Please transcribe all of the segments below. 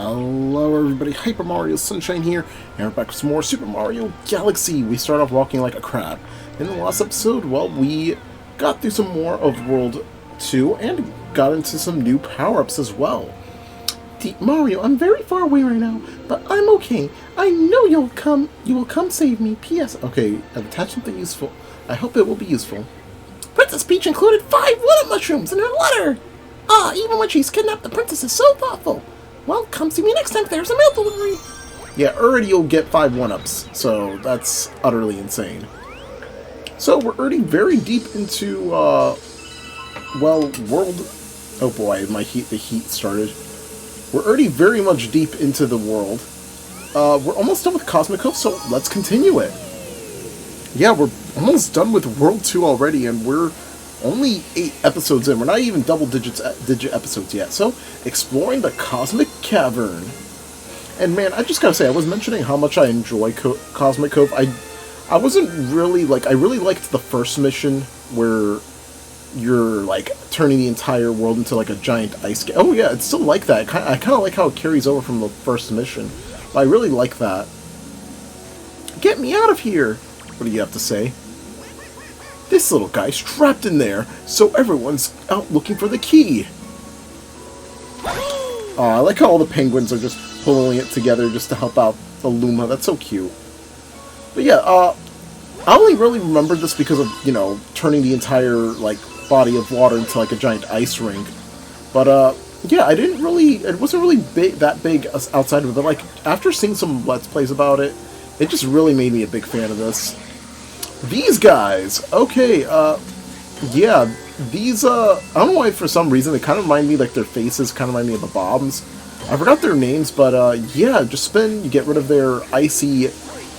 Hello everybody, Hyper Mario Sunshine here, and we're back with some more Super Mario Galaxy. We start off walking like a crab. In the last episode, well, we got through some more of World 2 and got into some new power-ups as well. Mario, I'm very far away right now, but I'm okay. I know you will come save me. P.S. Okay, I've attached something useful. I hope it will be useful. Princess Peach included 5 walnut mushrooms in her letter! Even when she's kidnapped, the princess is so thoughtful. Well, come see me next time if there's a mail delivery. Yeah, already you'll get 5 one-ups, so that's utterly insane. So we're already very deep into, well, world... Oh boy, the heat started. We're already very much deep into the world. We're almost done with Cosmic Cove, so let's continue it. Yeah, we're almost done with World 2 already, and we're only 8 episodes in. We're not even digit episodes yet. So, exploring the Cosmic Cavern. And man, I just gotta say, I was mentioning how much I enjoy Cosmic Cove. I wasn't really, I really liked the first mission where you're, turning the entire world into, a giant ice skate. Oh yeah, it's still like that. I kind of like how it carries over from the first mission. But I really like that. Get me out of here! What do you have to say? This little guy's trapped in there, so everyone's out looking for the key. I like how all the penguins are just pulling it together just to help out the Luma. That's so cute. But yeah, I only really remembered this because of, turning the entire, body of water into, a giant ice rink. But, yeah, it wasn't really that big outside of it, but, after seeing some Let's Plays about it, it just really made me a big fan of this. These guys! Okay, yeah, these, I don't know why for some reason they kind of remind me, their faces kind of remind me of the Bombs. I forgot their names, but, yeah, just spin, you get rid of their icy,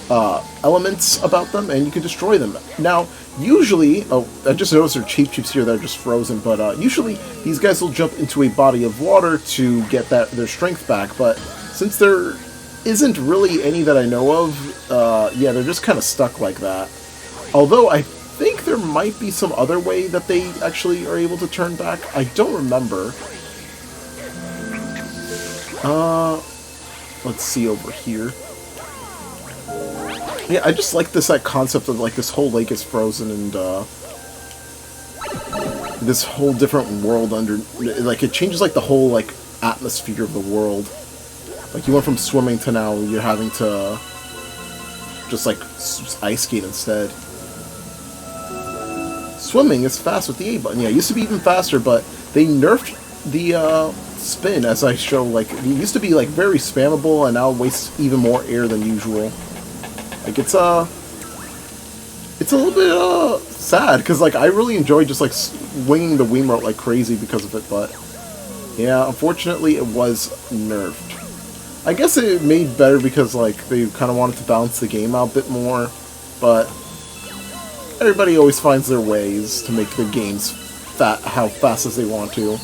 elements about them, and you can destroy them. Now, usually, I just noticed their Chiefs here that are just frozen, but, usually these guys will jump into a body of water to get their strength back, but since there isn't really any that I know of, yeah, they're just kind of stuck like that. Although, I think there might be some other way that they actually are able to turn back. I don't remember. Let's see over here. Yeah, I just like this concept of, this whole lake is frozen and, this whole different world under... it changes, the whole, atmosphere of the world. You went from swimming to now you're having to just, ice skate instead. Swimming is fast with the A button. Yeah, it used to be even faster, but they nerfed the spin, as I show. It used to be very spammable, and now it wastes even more air than usual. It's a little bit sad because I really enjoy just winging the Wiimote like crazy because of it, but yeah, unfortunately it was nerfed. I guess it made better because they kind of wanted to balance the game out a bit more, but everybody always finds their ways to make the games how fast as they want to.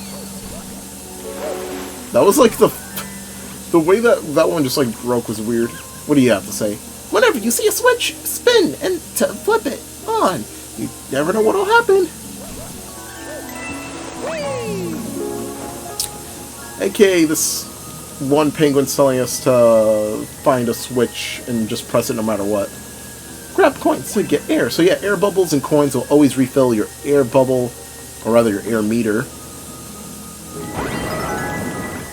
That was the way that one just broke was weird. What do you have to say? Whenever you see a switch, spin and flip it on. You never know what'll happen. Okay, this one penguin's telling us to find a switch and just press it no matter what. Grab coins to get air. So yeah, air bubbles and coins will always refill your air bubble, or rather your air meter.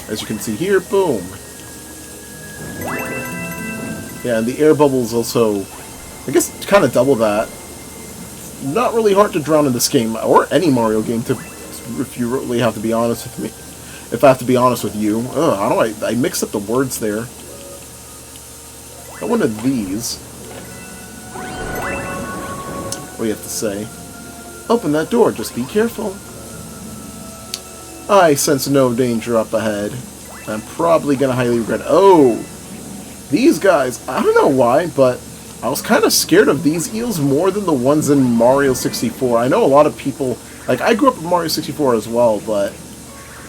As you can see here, boom. Yeah, and the air bubbles also, I guess, kind of double that. Not really hard to drown in this game, or any Mario game, if you really have to be honest with me. If I have to be honest with you. I don't know, I mixed up the words there. Got one of these. What do you have to say? Open that door, just be careful. I sense no danger up ahead. I'm probably gonna highly regret it. Oh! These guys, I don't know why, but I was kind of scared of these eels more than the ones in Mario 64. I know a lot of people, I grew up in Mario 64 as well, but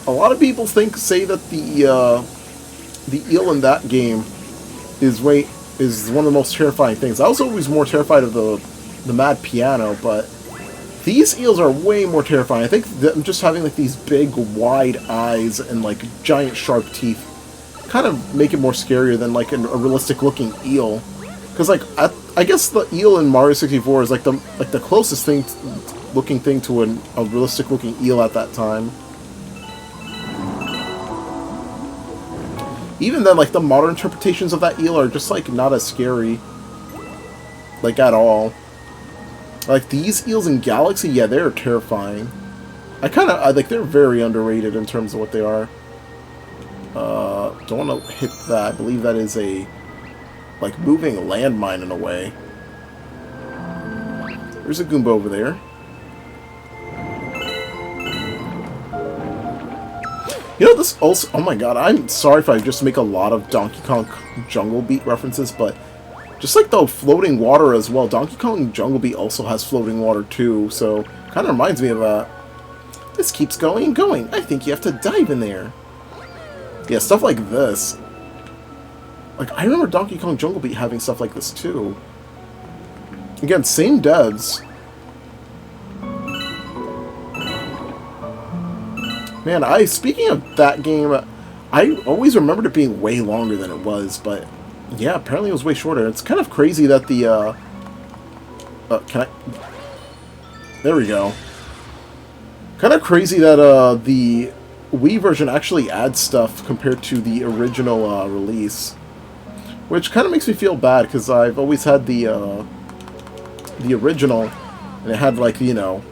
a lot of people say that the eel in that game is one of the most terrifying things. I was always more terrified of the Mad Piano, but these eels are way more terrifying. I think them just having these big, wide eyes and giant sharp teeth kind of make it more scarier than like a realistic looking eel. Because like I guess the eel in Mario 64 is like the closest thing looking thing to a realistic looking eel at that time. Even then, like the modern interpretations of that eel are just like not as scary, like at all. Like these eels in Galaxy, yeah, they're terrifying. I like they're very underrated in terms of what they are. Don't want to hit that. I believe that is a like moving landmine in a way. There's a Goomba over there. You know, this also... Oh my god, I'm sorry if I just make a lot of Donkey Kong Jungle Beat references, but just like the floating water as well, Donkey Kong Jungle Beat also has floating water too, so kind of reminds me of that. This keeps going and going. I think you have to dive in there. Yeah, stuff like this. Like, I remember Donkey Kong Jungle Beat having stuff like this too. Again, same devs. Man, speaking of that game, I always remembered it being way longer than it was, but yeah, apparently it was way shorter. It's kind of crazy that the, there we go. Kind of crazy that, the Wii version actually adds stuff compared to the original, release. Which kind of makes me feel bad, because I've always had the original, and it had, like, you know,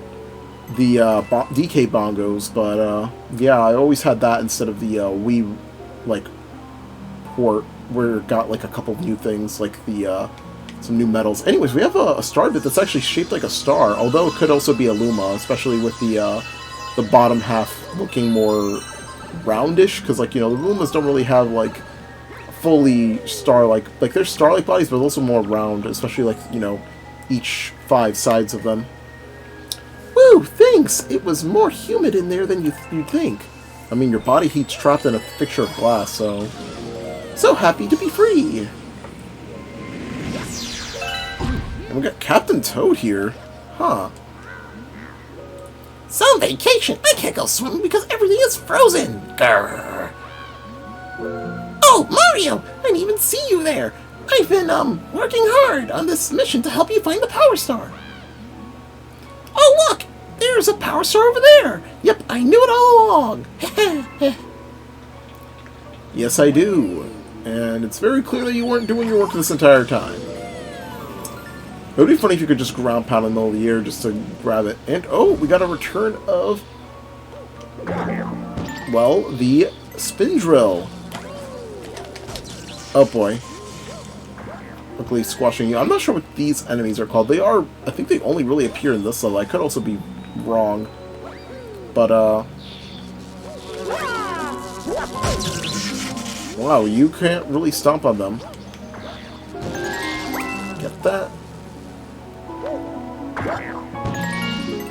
the DK bongos, but yeah, I always had that instead of the Wii like port, where it got like a couple new things, like the some new medals. Anyways, we have a star bit that's actually shaped like a star, although it could also be a Luma, especially with the bottom half looking more roundish, because like, you know, the Lumas don't really have like fully star-like, like they're star-like bodies, but also more round, especially like, you know, each 5 sides of them. Woo, thanks! It was more humid in there than you'd think. I mean, your body heat's trapped in a fixture of glass, so... So happy to be free! And we got Captain Toad here. Huh. Some vacation! I can't go swimming because everything is frozen! Grr. Oh, Mario! I didn't even see you there! I've been, working hard on this mission to help you find the Power Star. Oh, look! There's a Power Star over there! Yep, I knew it all along! Yes, I do. And it's very clear that you weren't doing your work this entire time. It would be funny if you could just ground pound in the middle of the air just to grab it. And, oh, we got a return of... well, the Spin Drill. Oh, boy. Luckily squashing you. I'm not sure what these enemies are called. They are... I think they only really appear in this level. I could also be wrong. But, wow, you can't really stomp on them. Get that?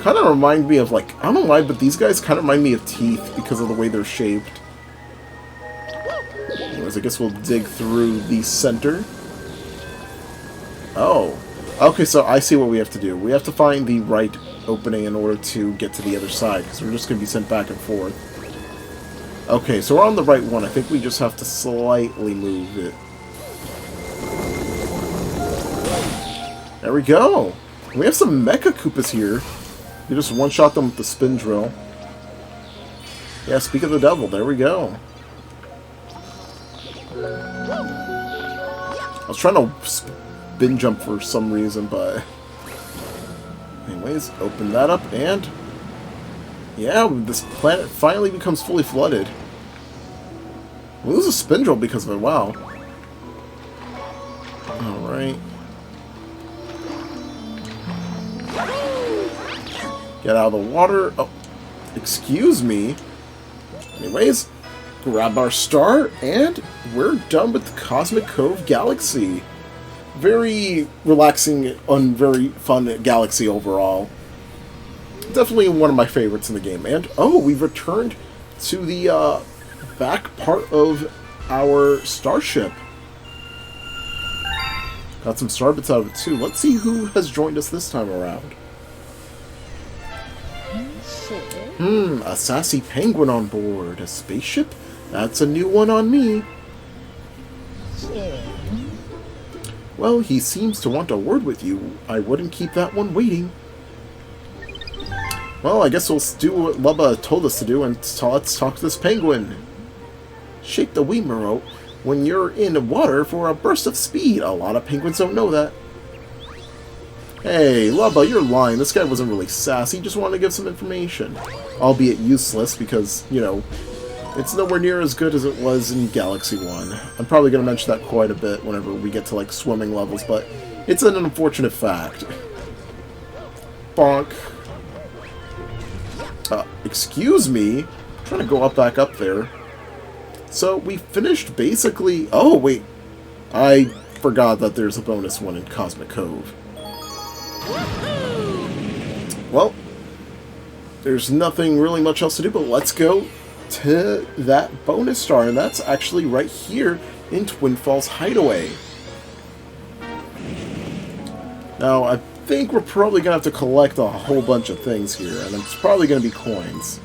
Kind of remind me of, like... I don't know why, but these guys kind of remind me of teeth because of the way they're shaped. Anyways, I guess we'll dig through the center. Oh. Okay, so I see what we have to do. We have to find the right opening in order to get to the other side, because we're just going to be sent back and forth. Okay, so we're on the right one. I think we just have to slightly move it. There we go! We have some Mecha Koopas here. You just one-shot them with the Spin Drill. Yeah, speak of the devil, there we go. I was trying to spin jump for some reason, but... anyways, open that up, and... yeah, this planet finally becomes fully flooded. We lose a Spin Drill because of it, wow. Alright. Get out of the water. Oh, excuse me. Anyways, grab our star, and we're done with the Cosmic Cove Galaxy. Very relaxing and very fun galaxy overall. Definitely one of my favorites in the game. And, oh, we've returned to the back part of our starship. Got some star bits out of it, too. Let's see who has joined us this time around. A sassy penguin on board. A spaceship? That's a new one on me. Well, he seems to want a word with you. I wouldn't keep that one waiting. Well, I guess we'll do what Lubba told us to do, and let's talk to this penguin. Shake the Wiimote when you're in water for a burst of speed. A lot of penguins don't know that. Hey, Lubba, you're lying. This guy wasn't really sassy. He just wanted to give some information. Albeit useless, because, you know, it's nowhere near as good as it was in Galaxy 1. I'm probably going to mention that quite a bit whenever we get to, like, swimming levels, but it's an unfortunate fact. Bonk. Excuse me? I'm trying to go back up there. So, we finished basically... Oh, wait. I forgot that there's a bonus one in Cosmic Cove. Well, there's nothing really much else to do, but let's go to that bonus star, and that's actually right here in Twin Falls Hideaway. Now, I think we're probably going to have to collect a whole bunch of things here, and it's probably going to be coins.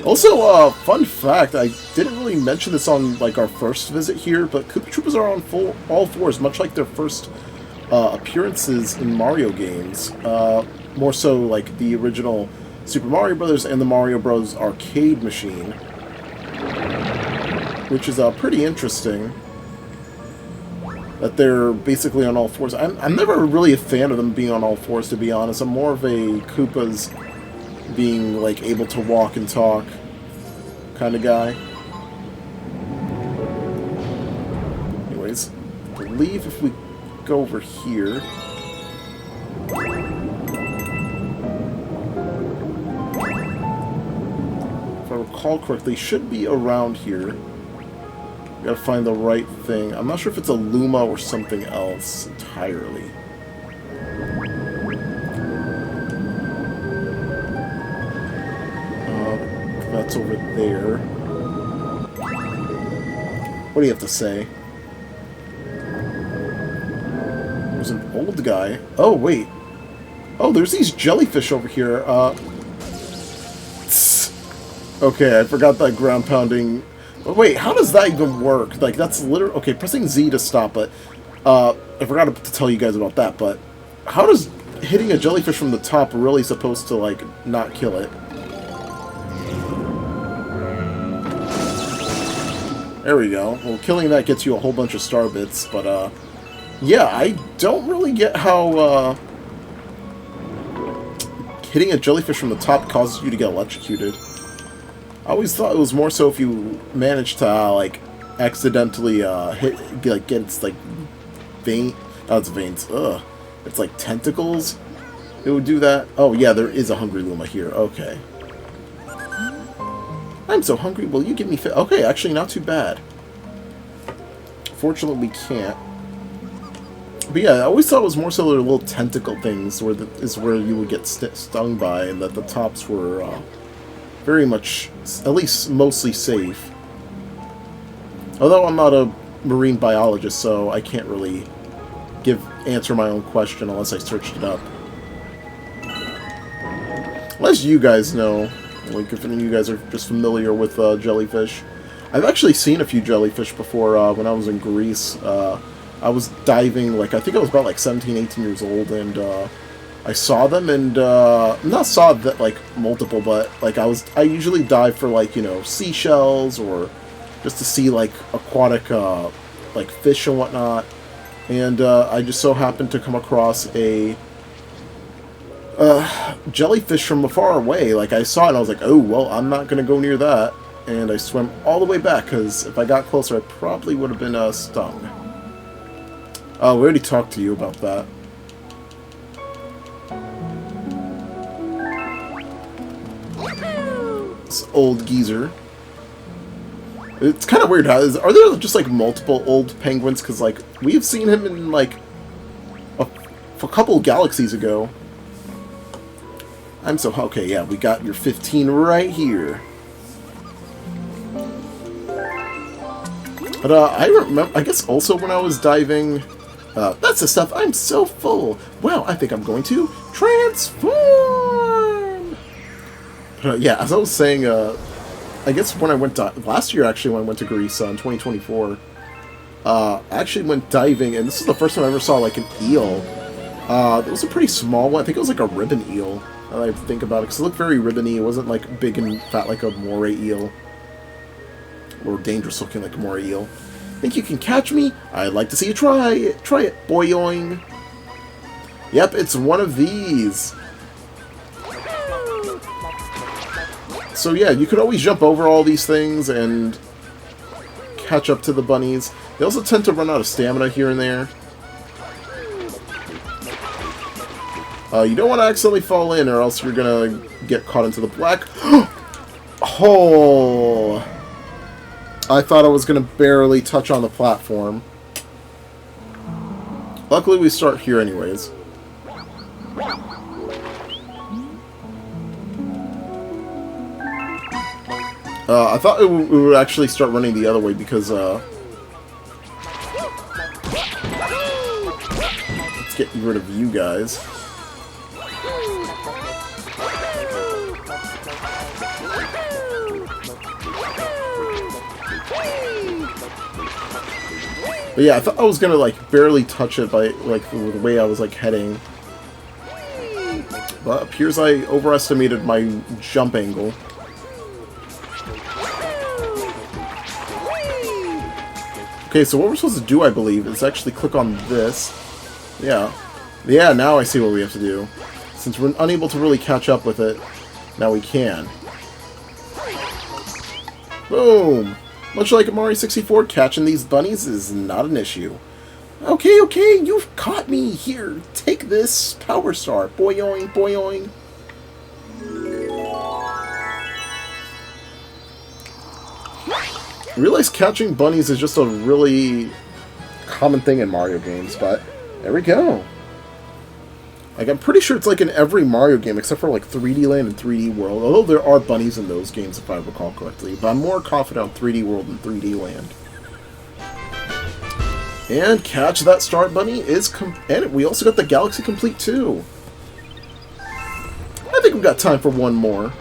Also, fun fact, I didn't really mention this on like our first visit here, but Koopa Troopas are on all fours, much like their first appearances in Mario games. More so like the original Super Mario Bros. And the Mario Bros. Arcade machine, which is pretty interesting. That they're basically on all fours. I'm never really a fan of them being on all fours, to be honest. I'm more of a Koopas being like able to walk and talk kind of guy. Anyways, I believe if we go over here, if I recall correctly, should be around here. Gotta find the right thing. I'm not sure if it's a Luma or something else entirely. That's over there. What do you have to say? There's an old guy. Oh, wait. Oh, there's these jellyfish over here. Okay, I forgot that ground pounding. Oh, wait, how does that even work? Like, that's literally... Okay, pressing Z to stop, but... I forgot to tell you guys about that, but... How does hitting a jellyfish from the top really supposed to, like, not kill it? There we go. Well, killing that gets you a whole bunch of star bits, but, yeah, I don't really get how, hitting a jellyfish from the top causes you to get electrocuted. I always thought it was more so if you managed to, like, accidentally, get its, like, vein... Oh, it's veins. Ugh. It's, like, tentacles. It would do that. Oh, yeah, there is a Hungry Luma here. Okay. I'm so hungry, will you give me okay, actually not too bad. Fortunately, we can't. But yeah, I always thought it was more so their little tentacle things where is where you would get stung by, and that the tops were very much, at least mostly safe. Although I'm not a marine biologist, so I can't really answer my own question unless I searched it up. Unless you guys know. Like, if any of you guys are just familiar with jellyfish. I've actually seen a few jellyfish before when I was in Greece. I was diving, like, I think I was about, like, 17, 18 years old, and I saw them, and, not saw that, like, multiple, but, like, I usually dive for, like, you know, seashells, or just to see, like, aquatic, like, fish and whatnot, and, I just so happened to come across a jellyfish from far away. Like, I saw it and I was like, oh, well, I'm not going to go near that. And I swam all the way back, because if I got closer, I probably would have been stung. Oh, we already talked to you about that. This old geezer. It's kind of weird. Are there just, like, multiple old penguins? Because, like, we've seen him in, like, a couple galaxies ago. I'm so... Okay, yeah, we got your 15 right here. But, I remember... I guess also when I was diving... that's the stuff. I'm so full. Wow, I think I'm going to transform! But, yeah, as I was saying, I guess when I went last year, actually, when I went to Greece in 2024, I actually went diving, and this is the first time I ever saw like an eel. It was a pretty small one. I think it was like a ribbon eel. Now that I think about it, because it looked very ribbony. It wasn't like big and fat like a moray eel, or dangerous looking like a moray eel. Think you can catch me? I'd like to see you try it. Try it, boyoing. Yep, it's one of these. So yeah, you could always jump over all these things and catch up to the bunnies. They also tend to run out of stamina here and there. You don't want to accidentally fall in, or else you're gonna get caught into the black. Oh! I thought I was gonna barely touch on the platform. Luckily, we start here anyways. I thought we would actually start running the other way because, let's get rid of you guys. But yeah, I thought I was gonna, like, barely touch it by, like, the way I was, like, heading. But it appears I overestimated my jump angle. Okay, so what we're supposed to do, I believe, is actually click on this. Yeah. Yeah, now I see what we have to do. Since we're unable to really catch up with it, now we can. Boom! Much like Mario 64, catching these bunnies is not an issue. Okay, okay, you've caught me! Here, take this Power Star. Boyoing, boyoing. I realize catching bunnies is just a really common thing in Mario games, but there we go. Like, I'm pretty sure it's like in every Mario game except for like 3D Land and 3D World, although there are bunnies in those games if I recall correctly, but I'm more confident on 3D World than 3D Land. And catch that Star Bunny is and we also got the Galaxy Complete too. I think we've got time for one more.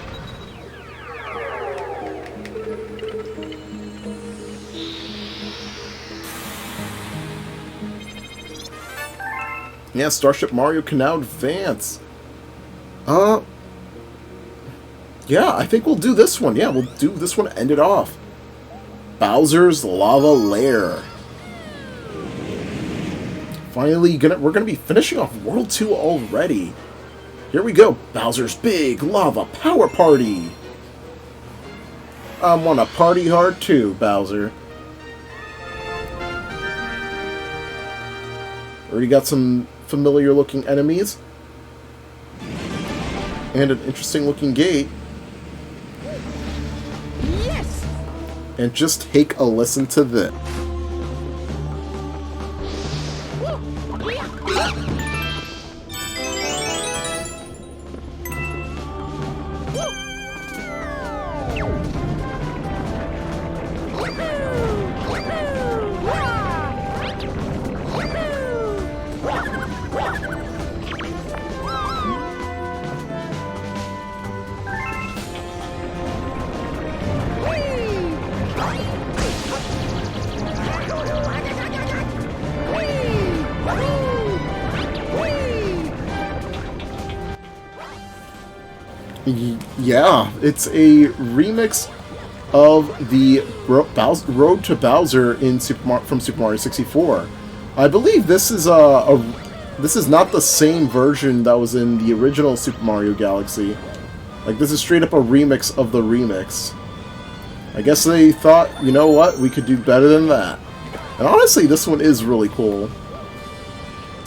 Yeah, Starship Mario can now advance. Yeah, I think we'll do this one. Yeah, we'll do this one and end it off. Bowser's Lava Lair. Finally, we're gonna be finishing off World 2 already. Here we go. Bowser's Big Lava Power Party. I wanna party hard too, Bowser. Already got some familiar looking enemies. And an interesting looking gate. Yes! And just take a listen to this. Yeah, it's a remix of the Road to Bowser in from Super Mario 64. I believe this is this is not the same version that was in the original Super Mario Galaxy. Like, this is straight up a remix of the remix. I guess they thought, you know what, we could do better than that. And honestly, this one is really cool.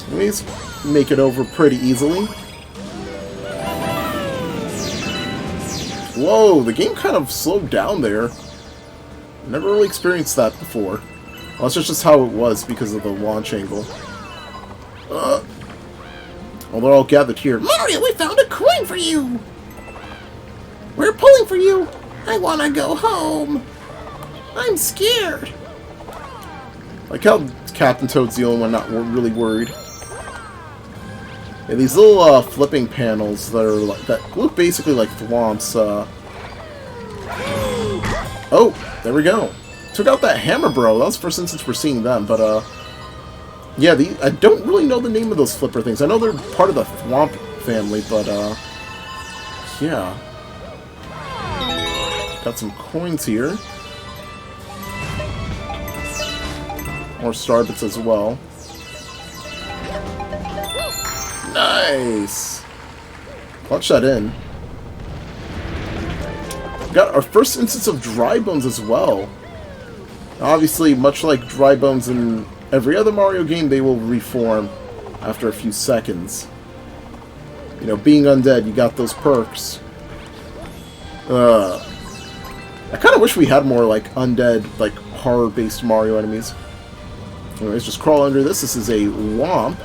Let me just make it over pretty easily. Whoa, the game kind of slowed down there. Never really experienced that before. Well, that's just how it was because of the launch angle. Well, they're all gathered here. Mario, we found a coin for you! We're pulling for you! I wanna go home! I'm scared! Like how Captain Toad's the only one not really worried. Yeah, these little flipping panels that are like that look basically like thwomps. Oh, there we go. Took out that Hammer Bro. That was the first instance we're seeing them, but, yeah, I don't really know the name of those flipper things. I know they're part of the Thwomp family, but, yeah. Got some coins here. More Starbits as well. Nice! Clutch that in. Got our first instance of Dry Bones as well. Obviously, much like Dry Bones in every other Mario game, they will reform after a few seconds. You know, being undead, you got those perks. I kind of wish we had more, like, undead, like, horror-based Mario enemies. Anyways, just crawl under this. This is a Whomp.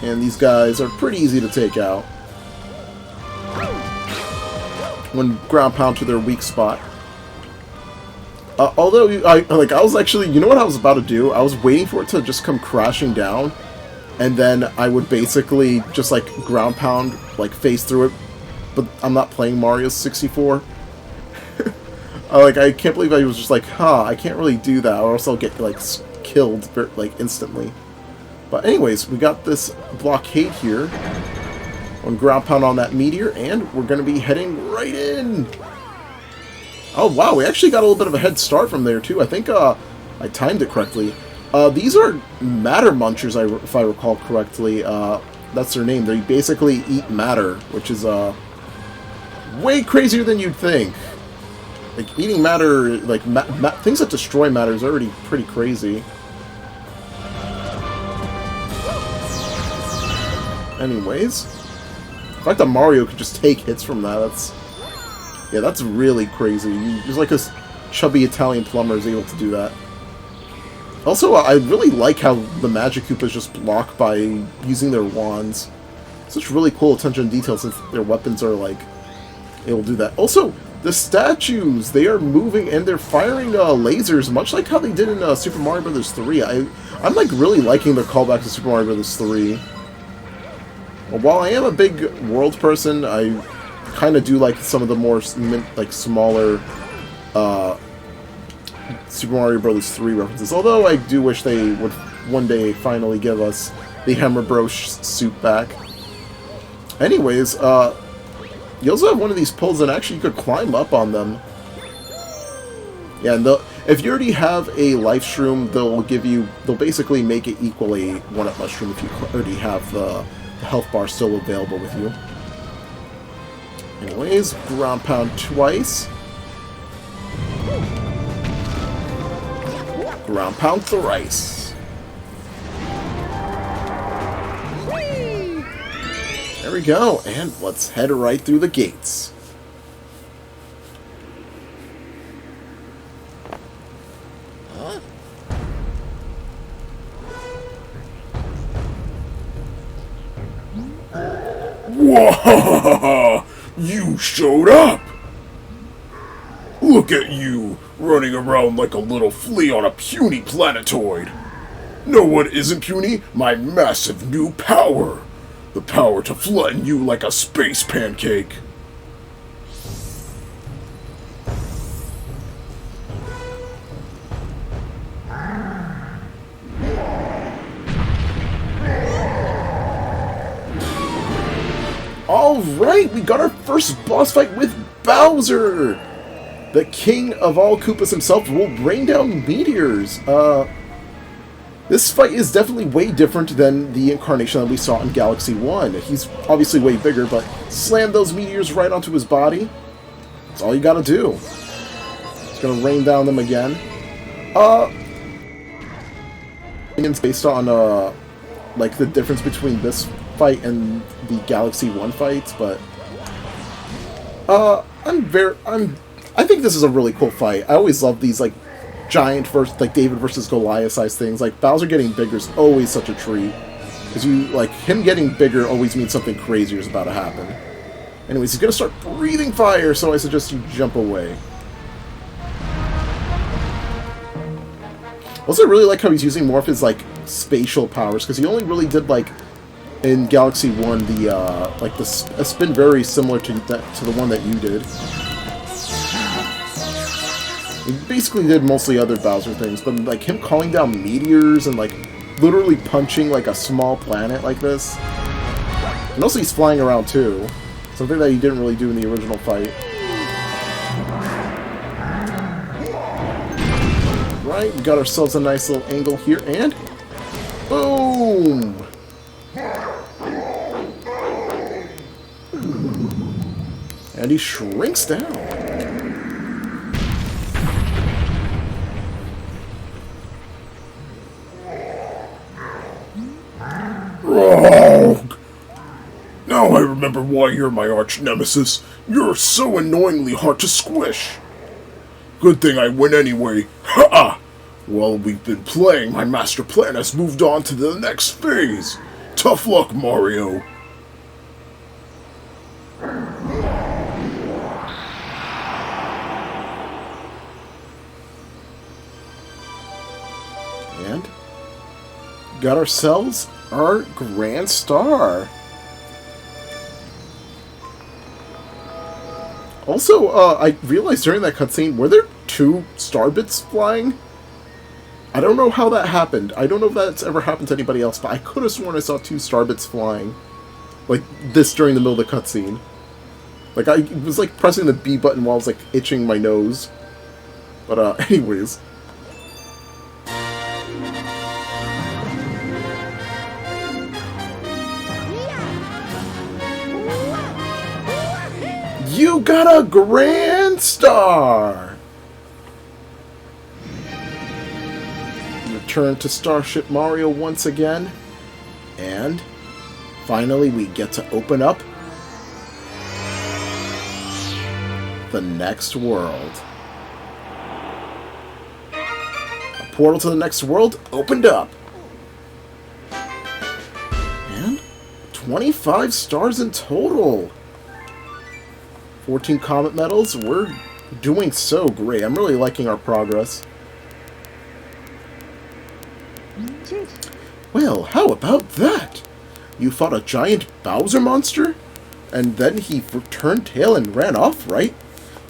And these guys are pretty easy to take out. When ground pound to their weak spot. Although, I was actually, you know what I was about to do? I was waiting for it to just come crashing down, and then I would basically just, like, ground pound, like, phase through it, but I'm not playing Mario 64. I can't believe I was just like, I can't really do that, or else I'll get, like, killed, like, instantly. But anyways, we got this blockade here. On ground pound on that meteor, and we're going to be heading right in. Oh wow, we actually got a little bit of a head start from there too. I think I timed it correctly. These are matter munchers, if I recall correctly. That's their name. They basically eat matter, which is way crazier than you'd think. Like eating matter, like things that destroy matter is already pretty crazy. Anyways, the fact that Mario could just take hits from that, that's really crazy. Just like this chubby Italian plumber is able to do that. Also, I really like how the Magic Koopas just block by using their wands. Such really cool attention to detail since their weapons are, like, able to do that. Also, the statues, they are moving and they're firing lasers, much like how they did in Super Mario Bros. 3. I'm, like, really liking the callback to Super Mario Bros. 3. While I am a big world person, I kind of do like some of the more smaller Super Mario Bros. 3 references. Although I do wish they would one day finally give us the Hammer Bros. Suit back. Anyways, you also have one of these poles and actually you could climb up on them. Yeah, and if you already have a life shroom, they'll basically make it equal a one-up mushroom if you already have the health bar still available with you. Anyways, ground pound twice. Ground pound thrice. There we go, and let's head right through the gates. Whoa! You showed up! Look at you, running around like a little flea on a puny planetoid. Know what isn't puny? My massive new power. The power to flatten you like a space pancake. Alright, we got our first boss fight with Bowser! The king of all Koopas himself will rain down meteors. This fight is definitely way different than the incarnation that we saw in Galaxy 1. He's obviously way bigger, but slam those meteors right onto his body. That's all you gotta do. It's gonna rain down them again. Opinions based on, like, the difference between this fight and the Galaxy 1 fights, but I think this is a really cool fight. I always love these like giant versus like David versus Goliath size things. Like Bowser getting bigger is always such a treat, because him getting bigger always means something crazier is about to happen. Anyways, he's gonna start breathing fire, so I suggest you jump away. Also, I really like how he's using more of his like spatial powers, because he only really did like in Galaxy 1 a spin very similar to the one that you did. He basically did mostly other Bowser things, but like him calling down meteors and like literally punching like a small planet like this. And also he's flying around too. Something that he didn't really do in the original fight. Right, we got ourselves a nice little angle here, and boom! And he shrinks down. Rogue! Now I remember why you're my arch nemesis. You're so annoyingly hard to squish. Good thing I win anyway. Ha! While we've been playing, my master plan has moved on to the next phase. Tough luck, Mario. And got ourselves our Grand Star. Also, I realized during that cutscene, were there 2 star bits flying? I don't know how that happened. I don't know if that's ever happened to anybody else, but I could have sworn I saw 2 star bits flying. Like, this during the middle of the cutscene. Like, I was, like, pressing the B button while I was, like, itching my nose. But, anyways. You got a Grand Star! Return to Starship Mario once again. And finally we get to open up the next world. A portal to the next world opened up. And 25 stars in total. 14 Comet Medals. We're doing so great. I'm really liking our progress. Well, how about that? You fought a giant Bowser monster? And then he turned tail and ran off, right?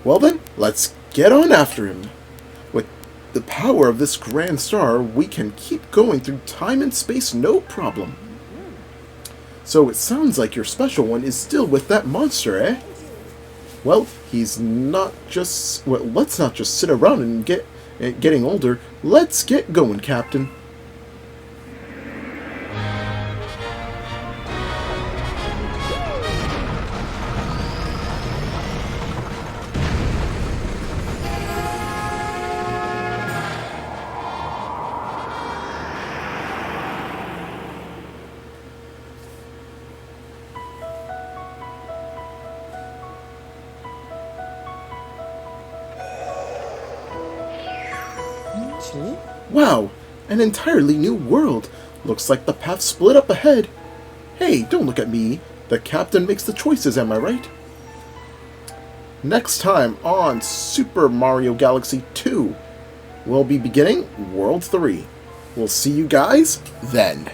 Well then, let's get on after him. With the power of this Grand Star, we can keep going through time and space no problem. So it sounds like your special one is still with that monster, eh? Well, he's not just... Well, let's not just sit around and getting older. Let's get going, Captain. Wow, an entirely new world. Looks like the path split up ahead. Hey, don't look at me. The captain makes the choices, am I right? Next time on Super Mario Galaxy 2, we'll be beginning World 3. We'll see you guys then.